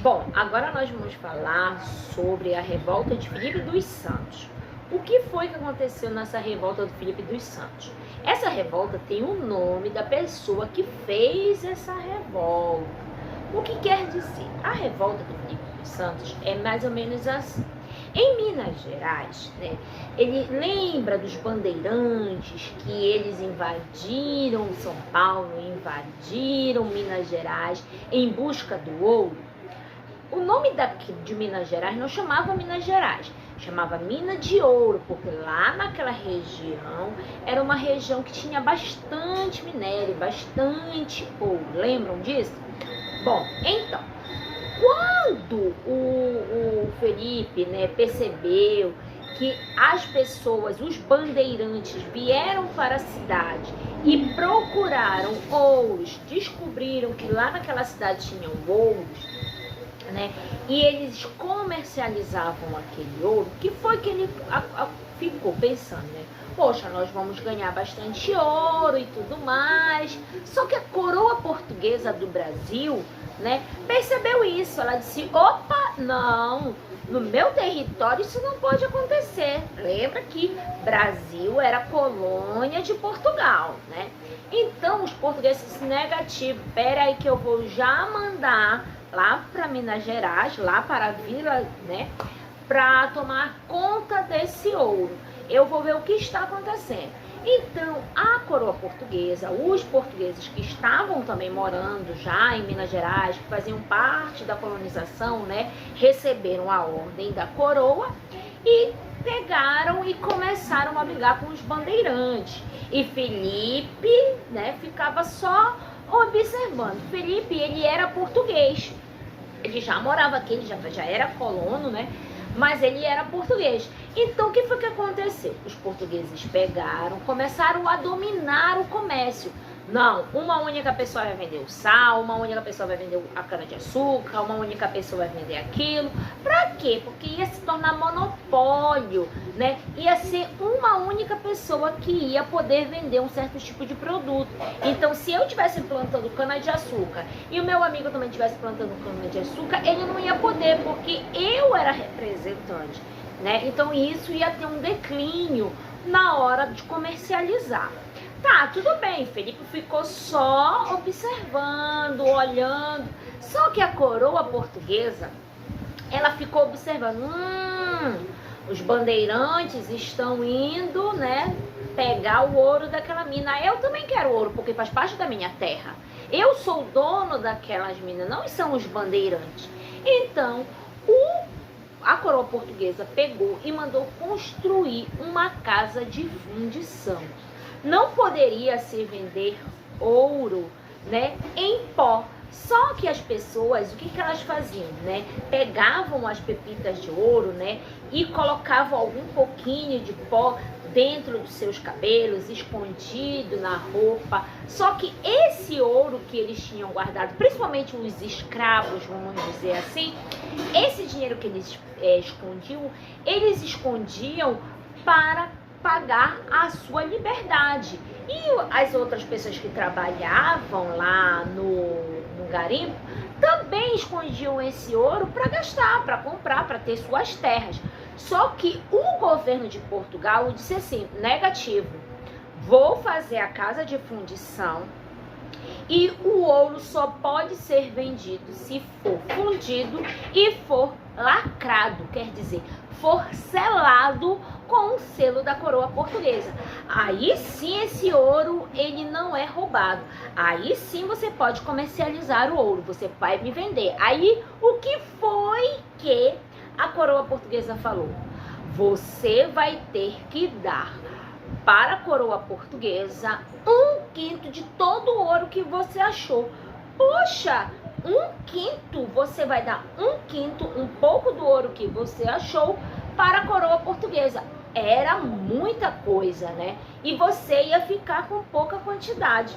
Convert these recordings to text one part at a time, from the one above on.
Bom, agora nós vamos falar sobre a revolta de Filipe dos Santos. O que foi que aconteceu nessa revolta do Filipe dos Santos? Essa revolta tem o nome da pessoa que fez essa revolta. O que quer dizer? A revolta do Filipe dos Santos é mais ou menos assim. Em Minas Gerais, né, ele lembra dos bandeirantes que eles invadiram São Paulo, invadiram Minas Gerais em busca do ouro. O nome daqui de Minas Gerais não chamava Minas Gerais, chamava Mina de Ouro, porque lá naquela região era uma região que tinha bastante minério, bastante ouro. Lembram disso? Bom, então, quando o Felipe, né, percebeu que as pessoas, os bandeirantes, vieram para a cidade e procuraram ouros, descobriram que lá naquela cidade tinham ouros, né, e eles comercializavam aquele ouro, que foi que ele ficou pensando, né? Poxa, nós vamos ganhar bastante ouro e tudo mais. Só que a coroa portuguesa do Brasil, né, percebeu isso. Ela disse, opa, não, no meu território isso não pode acontecer. Lembra que Brasil era colônia de Portugal, né? Então os portugueses negativos, pera aí que eu vou já mandar lá para Minas Gerais, lá para a vila, né, para tomar conta desse ouro. Eu vou ver o que está acontecendo. Então, a coroa portuguesa, os portugueses que estavam também morando já em Minas Gerais, que faziam parte da colonização, né, receberam a ordem da coroa e pegaram e começaram a brigar com os bandeirantes. E Felipe, né, ficava só observando. Felipe, ele era português. Ele já morava aqui, ele já era colono, né? Mas ele era português. Então, o que foi que aconteceu? Os portugueses pegaram, começaram a dominar o comércio. Não, uma única pessoa vai vender o sal, uma única pessoa vai vender a cana-de-açúcar, uma única pessoa vai vender aquilo. Pra quê? Porque ia se tornar monopólio, né? Ia ser uma única pessoa que ia poder vender um certo tipo de produto. Então, se eu estivesse plantando cana-de-açúcar e o meu amigo também estivesse plantando cana-de-açúcar, ele não ia poder, porque eu era representante, né? Então, isso ia ter um declínio na hora de comercializar. Tá, tudo bem, Felipe ficou só observando, olhando. Só que a coroa portuguesa, ela ficou observando. Os bandeirantes estão indo, né, pegar o ouro daquela mina. Eu também quero ouro, porque faz parte da minha terra. Eu sou o dono daquelas minas, não são os bandeirantes. Então, a coroa portuguesa pegou e mandou construir uma casa de fundição. Não poderia se vender ouro, né, em pó. Só que as pessoas, o que elas faziam, né? Pegavam as pepitas de ouro, né, e colocavam algum pouquinho de pó dentro dos seus cabelos, escondido na roupa. Só que esse ouro que eles tinham guardado, principalmente os escravos, vamos dizer assim, esse dinheiro que eles eles escondiam para pagar a sua liberdade. E as outras pessoas que trabalhavam lá no garimpo também escondiam esse ouro para gastar, para comprar, para ter suas terras. Só que o governo de Portugal disse assim, negativo, vou fazer a casa de fundição e o ouro só pode ser vendido se for fundido e for lacrado, quer dizer, for selado com o selo da coroa portuguesa. Aí sim esse ouro, ele não é roubado. Aí sim você pode comercializar o ouro, você vai me vender. Aí o que foi que a coroa portuguesa falou? Você vai ter que dar para a coroa portuguesa 1/5 de todo o ouro que você achou. Poxa, 1/5, você vai dar 1/5, um pouco do ouro que você achou para a coroa portuguesa. Era muita coisa, né? E você ia ficar com pouca quantidade.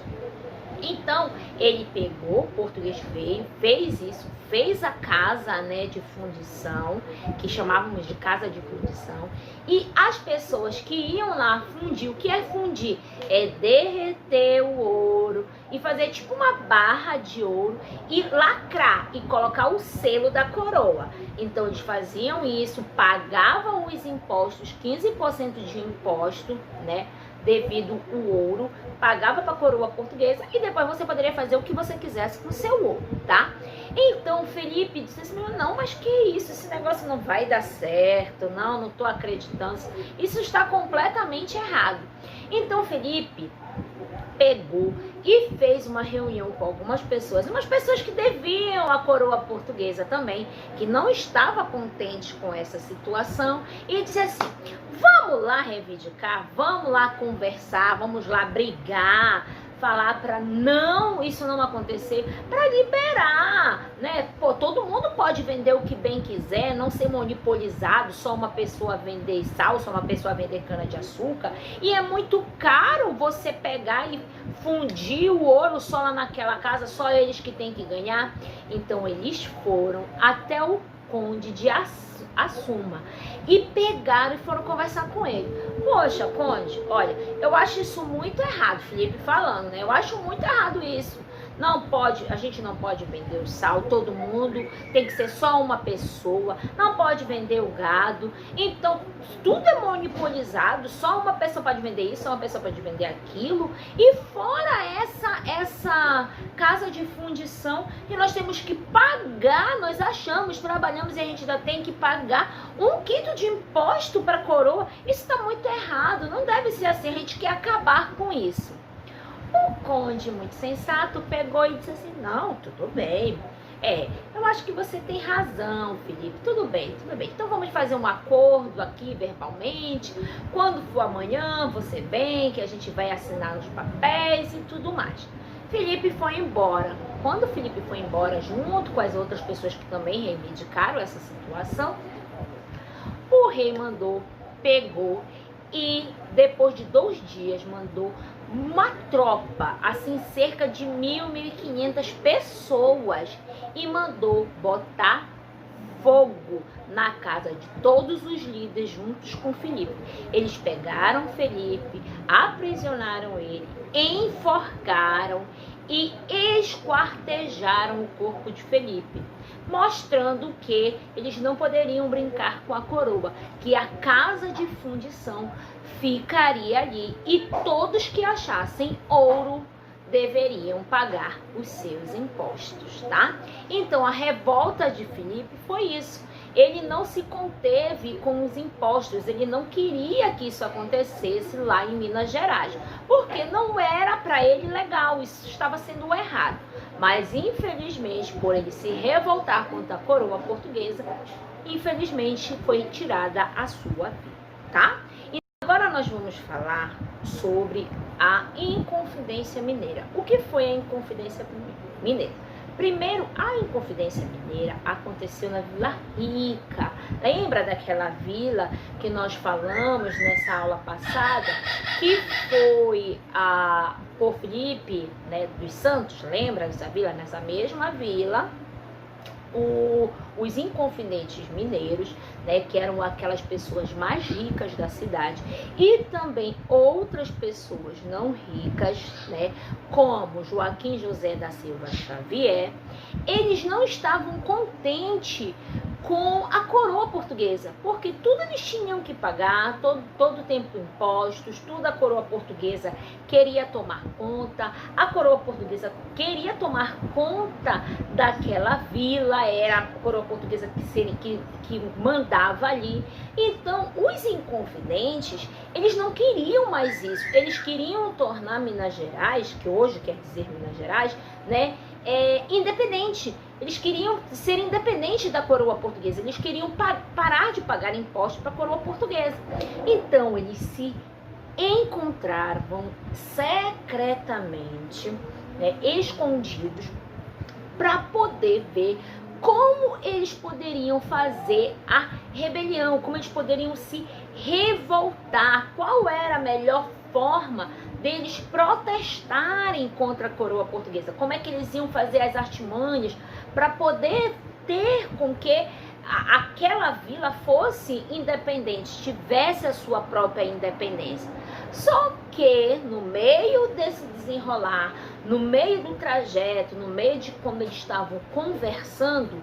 Então, ele pegou, o português veio, fez isso, fez a casa, né, de fundição, que chamávamos de casa de fundição, e as pessoas que iam lá fundir, o que é fundir? É derreter o ouro e fazer tipo uma barra de ouro e lacrar e colocar o selo da coroa. Então, eles faziam isso, pagavam os impostos, 15% de imposto, né, devido o ouro, pagava para a coroa portuguesa e depois você poderia fazer o que você quisesse com o seu ouro, tá? Então Felipe disse assim, não, mas que isso, esse negócio não vai dar certo, não tô acreditando, isso está completamente errado. Então Felipe pegou e fez uma reunião com algumas pessoas, umas pessoas que deviam a coroa portuguesa também, que não estava contente com essa situação, e disse assim, vamos lá reivindicar, vamos lá conversar, vamos lá brigar, falar para isso não acontecer, para liberar, né? Pô, todo mundo pode vender o que bem quiser, não ser monopolizado, só uma pessoa vender sal, só uma pessoa vender cana de açúcar, e é muito caro você pegar e fundir o ouro só lá naquela casa, só eles que tem que ganhar. Então eles foram até o conde de Assuma e pegaram e foram conversar com ele. Poxa, conde, olha, eu acho isso muito errado, Felipe falando, né? Eu acho muito errado isso. Não pode, a gente não pode vender o sal, todo mundo, tem que ser só uma pessoa, não pode vender o gado. Então, tudo é monopolizado, só uma pessoa pode vender isso, só uma pessoa pode vender aquilo. E fora essa casa de fundição que nós temos que pagar, nós achamos, trabalhamos e a gente ainda tem que pagar 1 quilo de imposto para a coroa. Isso está muito errado, não deve ser assim, a gente quer acabar com isso. O conde, muito sensato, pegou e disse assim, não, tudo bem, eu acho que você tem razão, Felipe, tudo bem, então vamos fazer um acordo aqui verbalmente, quando for amanhã você vem, que a gente vai assinar os papéis e tudo mais. Felipe foi embora. Quando Felipe foi embora, junto com as outras pessoas que também reivindicaram essa situação, o rei pegou e depois de 2 dias mandou uma tropa, assim, cerca de 1.500 pessoas, e mandou botar fogo na casa de todos os líderes juntos com Felipe. Eles pegaram Felipe, aprisionaram ele, enforcaram e esquartejaram o corpo de Felipe, mostrando que eles não poderiam brincar com a coroa, que a casa de fundição ficaria ali e todos que achassem ouro deveriam pagar os seus impostos, tá? Então a revolta de Felipe foi isso. Ele não se conteve com os impostos, ele não queria que isso acontecesse lá em Minas Gerais, porque não era para ele legal, isso estava sendo errado. Mas infelizmente, por ele se revoltar contra a coroa portuguesa, infelizmente foi tirada a sua vida, tá? Agora nós vamos falar sobre a Inconfidência Mineira. O que foi a Inconfidência Mineira? Primeiro, a Inconfidência Mineira aconteceu na Vila Rica. Lembra daquela vila que nós falamos nessa aula passada? Que foi por Felipe, né, dos Santos, lembra dessa vila? Nessa mesma vila, os inconfidentes mineiros, né, que eram aquelas pessoas mais ricas da cidade, e também outras pessoas não ricas, né, como Joaquim José da Silva Xavier, eles não estavam contentes com a coroa portuguesa, porque tudo eles tinham que pagar, todo tempo impostos, tudo a coroa portuguesa queria tomar conta, a coroa portuguesa queria tomar conta daquela vila, era a coroa portuguesa que mandava ali. Então, os inconfidentes, eles não queriam mais isso, eles queriam tornar Minas Gerais, que hoje quer dizer Minas Gerais, né, independente. Eles queriam ser independentes da coroa portuguesa, eles queriam parar de pagar impostos para a coroa portuguesa. Então, eles se encontravam secretamente, né, escondidos, para poder ver como eles poderiam fazer a rebelião, como eles poderiam se revoltar, qual era a melhor forma deles protestarem contra a coroa portuguesa, como é que eles iam fazer as artimanhas para poder ter com que aquela vila fosse independente, tivesse a sua própria independência. Só que no meio desse desenrolar, no meio do trajeto, no meio de como eles estavam conversando,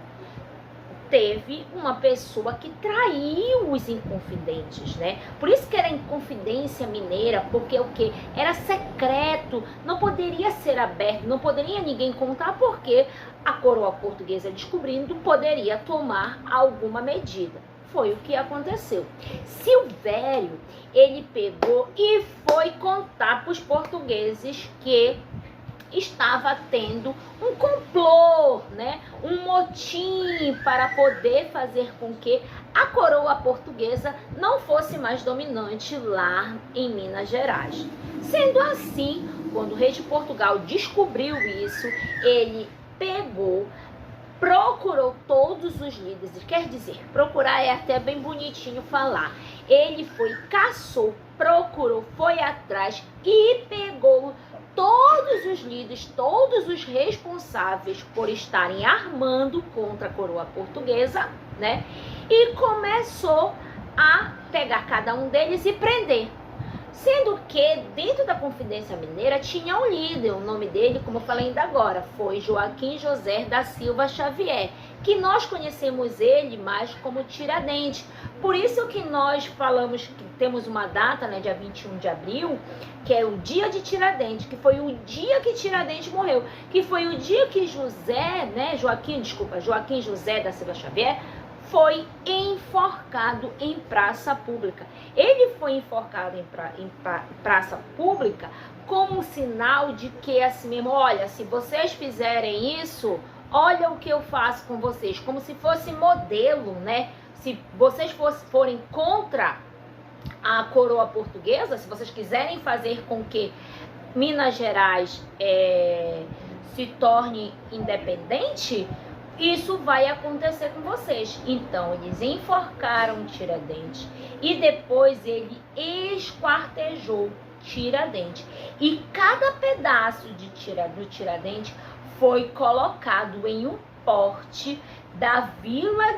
teve uma pessoa que traiu os Inconfidentes, né? Por isso que era Inconfidência Mineira, porque o que? Era secreto, não poderia ser aberto, não poderia ninguém contar, porque a coroa portuguesa, descobrindo, poderia tomar alguma medida. Foi o que aconteceu. Silvério, ele pegou e foi contar para os portugueses que estava tendo um complô, né? Um motim para poder fazer com que a coroa portuguesa não fosse mais dominante lá em Minas Gerais. Sendo assim, quando o rei de Portugal descobriu isso, ele pegou, procurou todos os líderes, quer dizer, procurar é até bem bonitinho falar. Ele foi, caçou, procurou, foi atrás e pegou todos os líderes, todos os responsáveis por estarem armando contra a coroa portuguesa, né? E começou a pegar cada um deles e prender. Sendo que dentro da Confidência Mineira tinha um líder, o nome dele, como eu falei ainda agora, foi Joaquim José da Silva Xavier, que nós conhecemos ele mais como Tiradentes. Por isso que nós falamos que temos uma data, né, dia 21 de abril, que é o dia de Tiradentes, que foi o dia que Tiradentes morreu, que foi o dia que Joaquim José da Silva Xavier foi enforcado em praça pública. Ele foi enforcado em praça pública como um sinal de que, assim mesmo, olha, se vocês fizerem isso, olha o que eu faço com vocês, como se fosse modelo, né? Se vocês forem contra a coroa portuguesa, se vocês quiserem fazer com que Minas Gerais se torne independente, isso vai acontecer com vocês. Então, eles enforcaram Tiradentes e depois ele esquartejou Tiradentes. E cada pedaço do Tiradentes foi colocado em um porte da Vila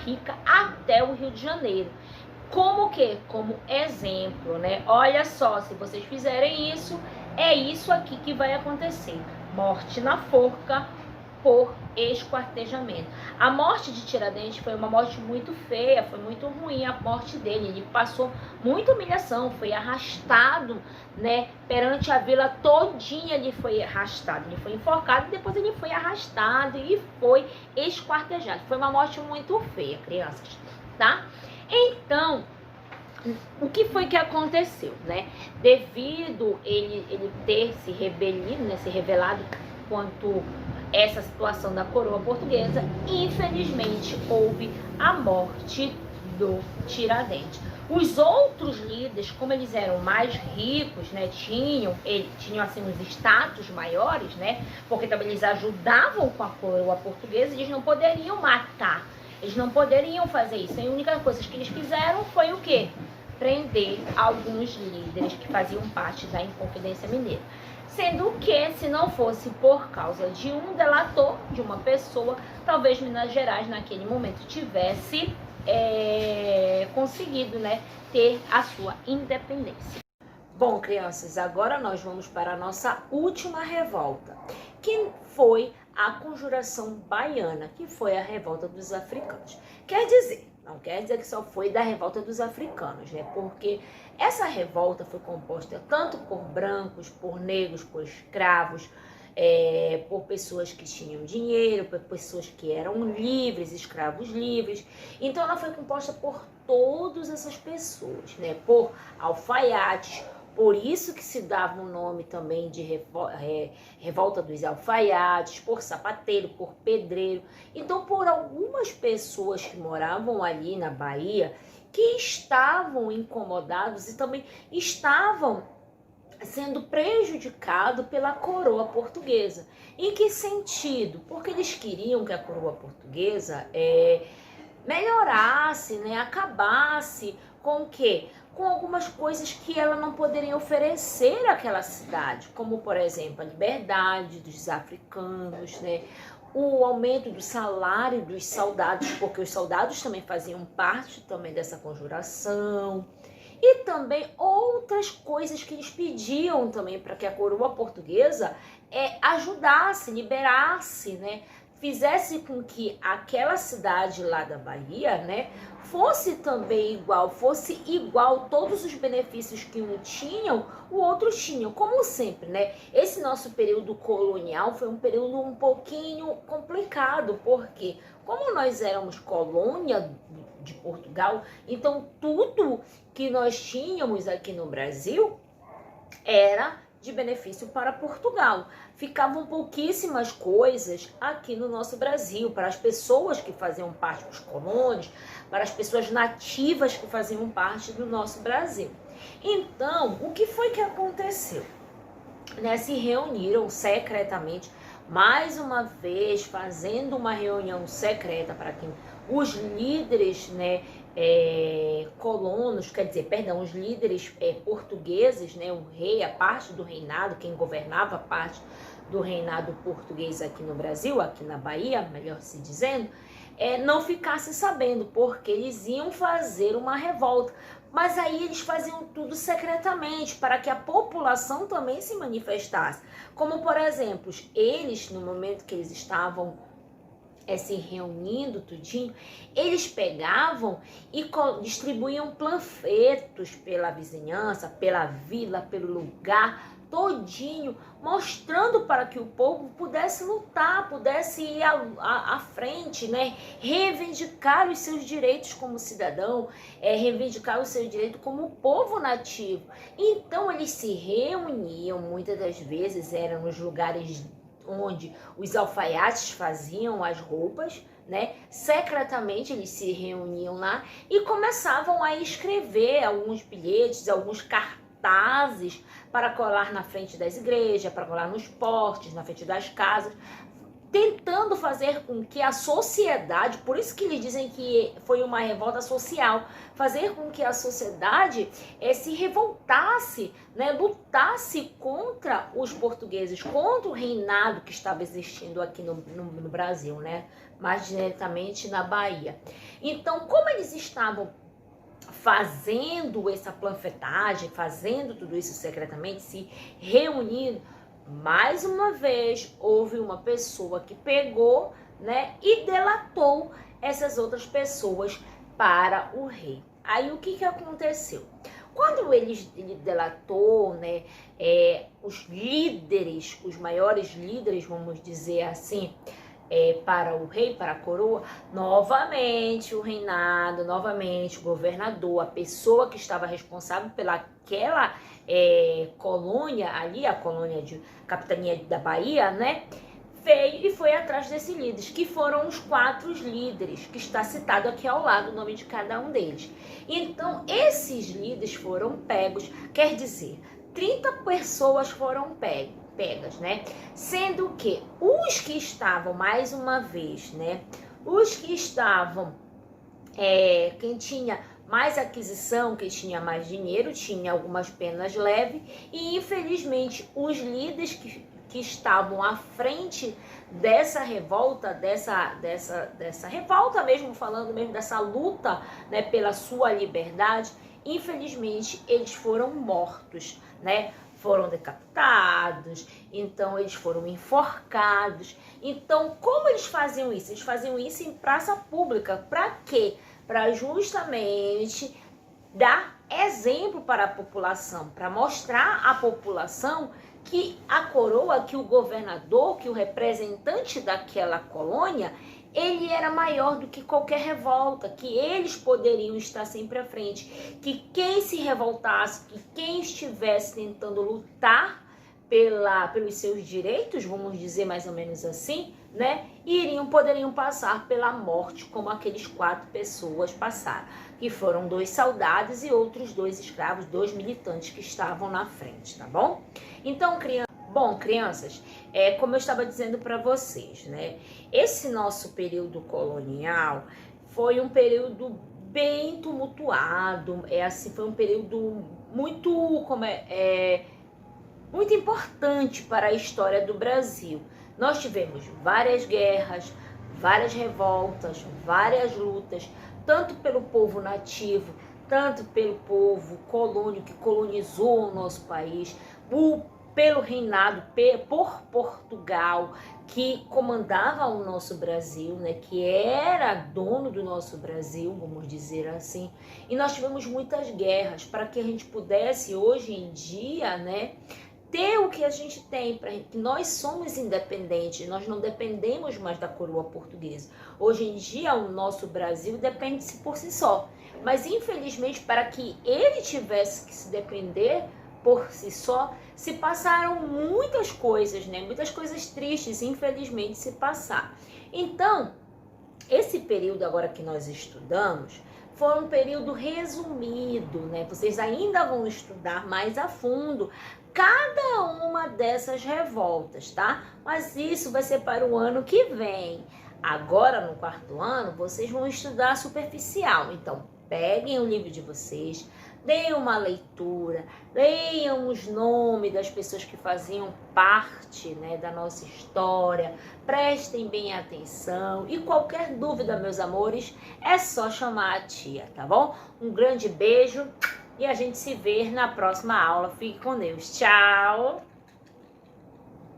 Rica até o Rio de Janeiro. Como o quê? Como exemplo, né? Olha só, se vocês fizerem isso, é isso aqui que vai acontecer. Morte na forca por esquartejamento. A morte de Tiradentes foi uma morte muito feia, foi muito ruim a morte dele. Ele passou muita humilhação, foi arrastado, né, perante a vila todinha. Ele foi arrastado, ele foi enforcado e depois ele foi arrastado e foi esquartejado. Foi uma morte muito feia, crianças, tá? Então, o que foi que aconteceu, né? Devido ele ter se rebelido, né, se rebelado quanto essa situação da coroa portuguesa, infelizmente houve a morte do Tiradentes. Os outros líderes, como eles eram mais ricos, né, tinham assim uns status maiores, né, porque também eles ajudavam com a coroa portuguesa, eles não poderiam matar, eles não poderiam fazer isso. A única coisa que eles fizeram foi o quê? Prender alguns líderes que faziam parte da Inconfidência Mineira. Sendo que, se não fosse por causa de um delator, de uma pessoa, talvez Minas Gerais naquele momento tivesse conseguido, né, ter a sua independência. Bom, crianças, agora nós vamos para a nossa última revolta, que foi a Conjuração Baiana, que foi a revolta dos africanos. Quer dizer, não quer dizer que só foi da revolta dos africanos, né? Porque essa revolta foi composta tanto por brancos, por negros, por escravos, por pessoas que tinham dinheiro, por pessoas que eram livres, escravos livres. Então ela foi composta por todas essas pessoas, né? Por alfaiates. Por isso que se dava o nome também de revolta dos alfaiates, por sapateiro, por pedreiro. Então, por algumas pessoas que moravam ali na Bahia, que estavam incomodados e também estavam sendo prejudicados pela coroa portuguesa. Em que sentido? Porque eles queriam que a coroa portuguesa melhorasse, né, acabasse com o quê? Com algumas coisas que ela não poderia oferecer àquela cidade, como, por exemplo, a liberdade dos africanos, né? O aumento do salário dos soldados, porque os soldados também faziam parte também dessa conjuração, e também outras coisas que eles pediam também para que a coroa portuguesa ajudasse, liberasse, né? Fizesse com que aquela cidade lá da Bahia, né, fosse também igual, fosse igual todos os benefícios que um tinham, o outro tinha, como sempre, né? Esse nosso período colonial foi um período um pouquinho complicado, porque como nós éramos colônia de Portugal, então tudo que nós tínhamos aqui no Brasil era de benefício para Portugal. Ficavam pouquíssimas coisas aqui no nosso Brasil, para as pessoas que faziam parte dos colônios, para as pessoas nativas que faziam parte do nosso Brasil. Então, o que foi que aconteceu? Né, se reuniram secretamente, mais uma vez, fazendo uma reunião secreta para que os líderes, né, colonos, quer dizer, perdão, os líderes portugueses, né, o rei, a parte do reinado, quem governava a parte do reinado português aqui no Brasil, aqui na Bahia, melhor se dizendo, não ficasse sabendo, porque eles iam fazer uma revolta. Mas aí eles faziam tudo secretamente, para que a população também se manifestasse. Como, por exemplo, eles, no momento que eles estavam se reunindo tudinho, eles pegavam e distribuíam panfletos pela vizinhança, pela vila, pelo lugar todinho, mostrando para que o povo pudesse lutar, pudesse ir à frente, né? Reivindicar os seus direitos como cidadão, reivindicar o seu direito como povo nativo. Então eles se reuniam, muitas das vezes eram nos lugares onde os alfaiates faziam as roupas, né? Secretamente eles se reuniam lá e começavam a escrever alguns bilhetes, alguns cartazes para colar na frente das igrejas, para colar nos postes, na frente das casas, tentando fazer com que a sociedade, por isso que eles dizem que foi uma revolta social, fazer com que a sociedade se revoltasse, né, lutasse contra os portugueses, contra o reinado que estava existindo aqui no Brasil, né, mais diretamente na Bahia. Então, como eles estavam fazendo essa panfletagem, fazendo tudo isso secretamente, se reunindo, mais uma vez houve uma pessoa que pegou, né, e delatou essas outras pessoas para o rei. Aí o que aconteceu? Quando ele delatou, né, os líderes, os maiores líderes, vamos dizer assim, para o rei, para a coroa, novamente o reinado, novamente o governador, a pessoa que estava responsável pelaquela colônia ali, a colônia de capitania da Bahia, né, veio e foi atrás desses líderes, que foram os 4 líderes, que está citado aqui ao lado o nome de cada um deles. Então, esses líderes foram pegos, quer dizer, 30 pessoas foram pegas, né? Sendo que os que estavam, mais uma vez, né? Os que estavam, quem tinha mais aquisição, quem tinha mais dinheiro, tinha algumas penas leves, e infelizmente os líderes que estavam à frente dessa revolta, dessa revolta mesmo, falando mesmo dessa luta, né, pela sua liberdade, infelizmente eles foram mortos, né? Foram decapitados, então eles foram enforcados. Então, como eles faziam isso? Eles faziam isso em praça pública. Para quê? Para justamente dar exemplo para a população, para mostrar à população que a coroa, que o governador, que o representante daquela colônia, ele era maior do que qualquer revolta, que eles poderiam estar sempre à frente, que quem se revoltasse, que quem estivesse tentando lutar pelos seus direitos, vamos dizer mais ou menos assim, né, poderiam passar pela morte, como aqueles 4 pessoas passaram, que foram 2 soldados e outros 2 escravos, 2 militantes que estavam na frente, tá bom? Então, crianças, como eu estava dizendo para vocês, né, esse nosso período colonial foi um período bem tumultuado, assim, foi um período muito, muito importante para a história do Brasil. Nós tivemos várias guerras, várias revoltas, várias lutas, tanto pelo povo nativo, tanto pelo povo colônio que colonizou o nosso país, pelo reinado por Portugal, que comandava o nosso Brasil, né, que era dono do nosso Brasil, vamos dizer assim. E nós tivemos muitas guerras para que a gente pudesse hoje em dia, né, ter o que a gente tem, para que nós somos independentes, nós não dependemos mais da coroa portuguesa. Hoje em dia o nosso Brasil depende-se por si só, mas infelizmente para que ele tivesse que se depender por si só, se passaram muitas coisas, né? Muitas coisas tristes, infelizmente, se passar. Então, esse período agora que nós estudamos foi um período resumido, né? Vocês ainda vão estudar mais a fundo cada uma dessas revoltas, tá? Mas isso vai ser para o ano que vem. Agora, no quarto ano, vocês vão estudar superficial. Então, peguem o livro de vocês, deem uma leitura, leiam os nomes das pessoas que faziam parte, né, da nossa história, prestem bem atenção e qualquer dúvida, meus amores, é só chamar a tia, tá bom? Um grande beijo e a gente se vê na próxima aula. Fique com Deus. Tchau!